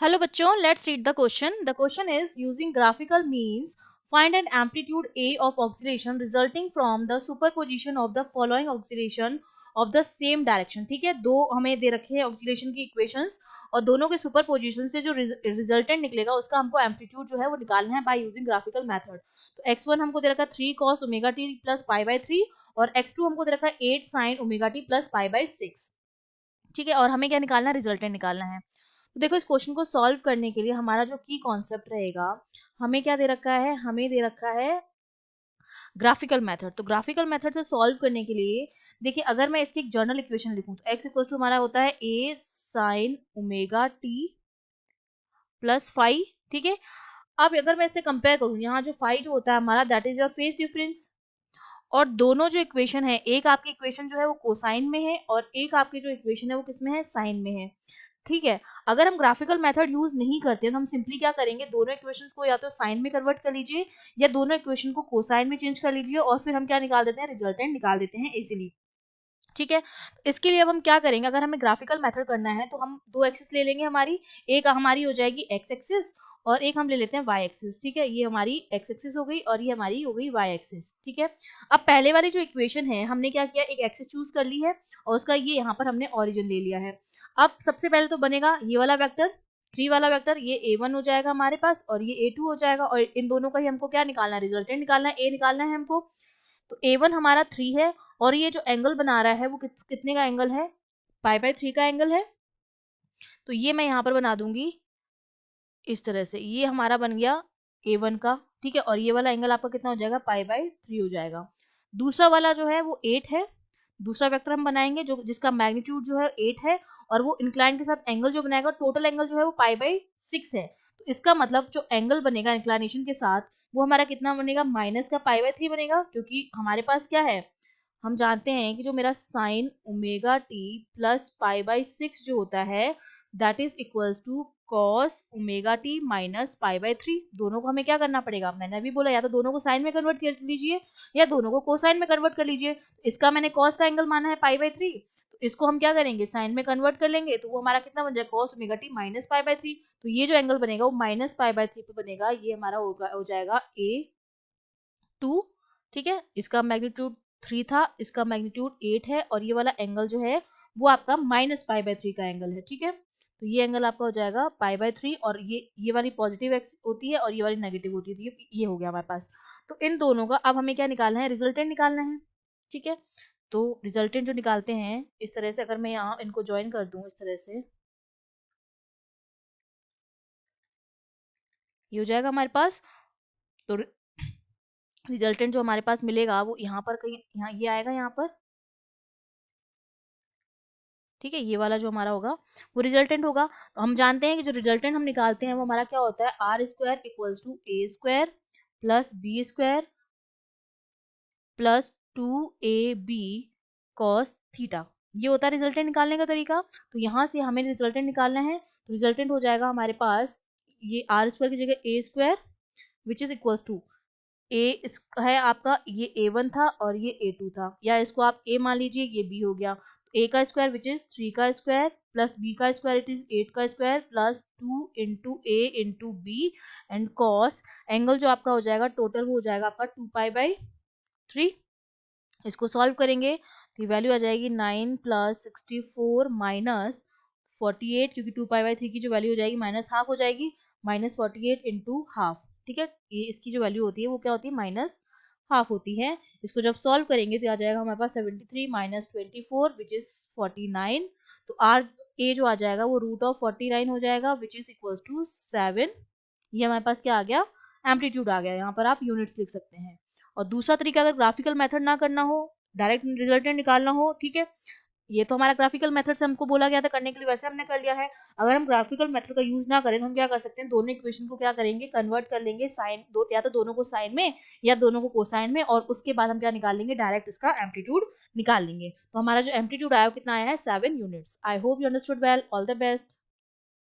Hello बच्चों, let's read the question. The question is using graphical means find an amplitude A of oscillation resulting from the superposition of the following oscillation of the same direction. ठीक है, दो हमें दे रखे हैं oscillation की equations और दोनों के superposition से जो resultant निकलेगा उसका हमको amplitude जो है वो निकालना है by using graphical method. तो x1 हमको दे रखा है 3 cos omega t plus pi by 3 और x2 हमको दे रखा है 8 sin omega t plus pi by 6. ठीक है, और हमें क्या निकालना है, रिजल्टेंट निकालना है. तो देखो इस क्वेश्चन को सॉल्व करने के लिए हमारा जो की कॉन्सेप्ट रहेगा, हमें क्या दे रखा है, हमें दे रखा है ग्राफिकल मेथड. तो ग्राफिकल मेथड से सॉल्व करने के लिए देखिए, अगर मैं इसकी एक जर्नल इक्वेशन लिखूं तो x इक्वल टू हमारा होता है a sin omega t plus phi. ठीक है, अब अगर मैं इससे कंपेयर करूं, यहाँ जो फाई जो होता है हमारा that is your phase difference. और दोनों जो इक्वेशन है, एक आपकी इक्वेशन जो है वो कोसाइन में है और एक आपकी जो इक्वेशन है वो किसमें है, साइन में है. ठीक है, अगर हम ग्राफिकल मेथड यूज नहीं करते तो हम सिंपली क्या करेंगे, दोनों इक्वेशंस को या तो साइन में कन्वर्ट कर लीजिए या दोनों इक्वेशन को कोसाइन में चेंज कर लीजिए और फिर हम क्या निकाल देते हैं, रिजल्टेंट निकाल देते हैं इजीली. ठीक है, तो इसके लिए अब हम क्या करेंगे, अगर हमें ग्राफिकल मेथड करना है तो हम दो एक्सिस ले लेंगे हमारी. एक हमारी हो जाएगी एक्स एक्सिस और एक हम ले लेते हैं वाई एक्सिस. ठीक है, ये हमारी एक्स एक्सिस हो गई और ये हमारी हो गई वाई एक्सिस. ठीक है, अब पहले वाली जो इक्वेशन है हमने क्या किया, एक एक्सिस चूज कर ली है और उसका ये यहाँ पर हमने ओरिजिन ले लिया है. अब सबसे पहले तो बनेगा ये वाला वेक्टर, 3 वाला वेक्टर, ये a1 हो जाएगा हमारे पास और ये a2 हो जाएगा और इन दोनों का ही हमको क्या निकालना है, रिजल्टेंट निकालना है, a निकालना है हमको. तो a1 हमारा 3 है और ये जो एंगल बना रहा है वो कितने का एंगल है, पाई बाय 3 का एंगल है. तो ये मैं यहाँ पर बना दूंगी इस तरह से, ये हमारा बन गया a1 का. ठीक है, और ये वाला एंगल आपका कितना हो जाएगा, पाई बाय 3 हो जाएगा. दूसरा वाला जो है वो 8 है. दूसरा वेक्टर हम बनाएंगे जो जिसका मैग्नीट्यूड जो है 8 है और वो इंक्लाइन के साथ एंगल जो बनाएगा, टोटल एंगल जो है वो पाई बाय 6 है. तो इसका मतलब जो एंगल बनेगा इंक्लाइनेशन के साथ वो हमारा कितना बनेगा, माइनस का पाई बाय 3 बनेगा. क्योंकि हमारे पास क्या है, हम जानते हैं कि जो मेरा sine omega T plus pi by 6 जो होता है that is equals to cos omega T minus pi by 3. दोनों को हमें क्या करना पड़ेगा, मैंने अभी बोला या तो दोनों को साइन में कन्वर्ट कर लीजिए या दोनों को कोसाइन में कन्वर्ट कर लीजिए. इसका मैंने कॉस का एंगल माना है पाई बाय 3, तो इसको हम क्या करेंगे, साइन में कन्वर्ट कर लेंगे तो वो हमारा कितना बन जाएगा, cos omega T minus pi by 3. तो ये जो एंगल बनेगा वो माइनस पाई बाय 3 पे बनेगा, ये हमारा हो जाएगा A2. ठीक है, इसका मैग्नीट्यूड 3 था, इसका मैग्नीट्यूड 8 है और ये वाला एंगल जो है वो आपका माइनस पाई बाय 3 का एंगल है. ठीक है, तो ये एंगल आपका हो जाएगा पाई बाय 3 और ये वाली पॉजिटिव एक्स होती है और ये वाली नेगेटिव होती है. तो ये हो गया हमारे पास. तो इन दोनों का अब हमें क्या निकालना है, रिजल्टेंट निकालना है. ठीक है, तो रिजल्टेंट जो निकालते हैं इस तरह से, अगर मैं यहाँ इनको ज्वाइन कर दूं इस तरह से, ये हो जाएगा हमारे पास. तो रिजल्टेंट जो हमारे पास मिलेगा वो यहाँ पर कहीं, यहाँ ये आएगा यहाँ पर. ठीक है, ये वाला जो हमारा होगा वो रिजल्टेंट होगा. तो हम जानते हैं कि जो रिजल्टेंट हम निकालते हैं वो हमारा क्या होता है, R square equals to A square plus B square plus 2ab cos theta. ये होता है रिजल्टेंट निकालने का तरीका. तो यहाँ से हमें रिजल्टेंट निकालना है. तो रिजल्टेंट हो जाएगा हमारे पास ये आर स्क्वायर की जगह a square which is equals to a है आपका, ये a1 था और ये a2 था, या इसको आप a मान लीजिए, ये b हो गया. a का स्क्वायर विच इज 3 का स्क्वायर प्लस b का स्क्वायर इट इज 8 का square plus 2 into a into b and cos angle जो आपका हो जाएगा टोटल वो हो जाएगा आपका 2 पाई बाई 3. इसको सॉल्व करेंगे तो वैल्यू आ जाएगी 9 प्लस 64 माइनस 48, क्योंकि 2 पाई बाई 3 की जो वैल्यू हो जाएगी माइनस हाफ हो जाएगी, माइनस 48 इंटू हाफ. ठीक है, ये इसकी जो वैल्यू होती है वो क्या होती है, माइनस हाफ होती है. इसको जब सॉल्व करेंगे तो आ जाएगा हमारे पास 73 माइनस 24 विच इज 49. तो आर ए जो आ जाएगा वो रूट ऑफ 49 हो जाएगा विच इज इक्वल्स टू 7. ये हमारे पास क्या आ गया, एम्पलीट्यूड आ गया. यहाँ पर आप यूनिट्स लिख सकते हैं. और दूसरा तरीका, अगर ग्राफिकल मेथड ना करना हो, डायरेक्ट रिजल्टेंट निकालना हो, ठीक है, ये तो हमारा ग्राफिकल मेथड से हमको बोला गया था करने के लिए, वैसे हमने कर लिया है. अगर हम ग्राफिकल मेथड का यूज ना करें तो हम क्या कर सकते हैं, दोनों इक्वेशन को क्या करेंगे, कन्वर्ट कर लेंगे साइन दो, या तो दोनों को साइन में या दोनों को कोसाइन में, और उसके बाद हम क्या निकाल लेंगे, डायरेक्ट इसका एम्पलीट्यूड निकाल लेंगे. तो हमारा जो एम्पलीट्यूड आया वो कितना आया है, 7 units. I hope you understood well. All the best.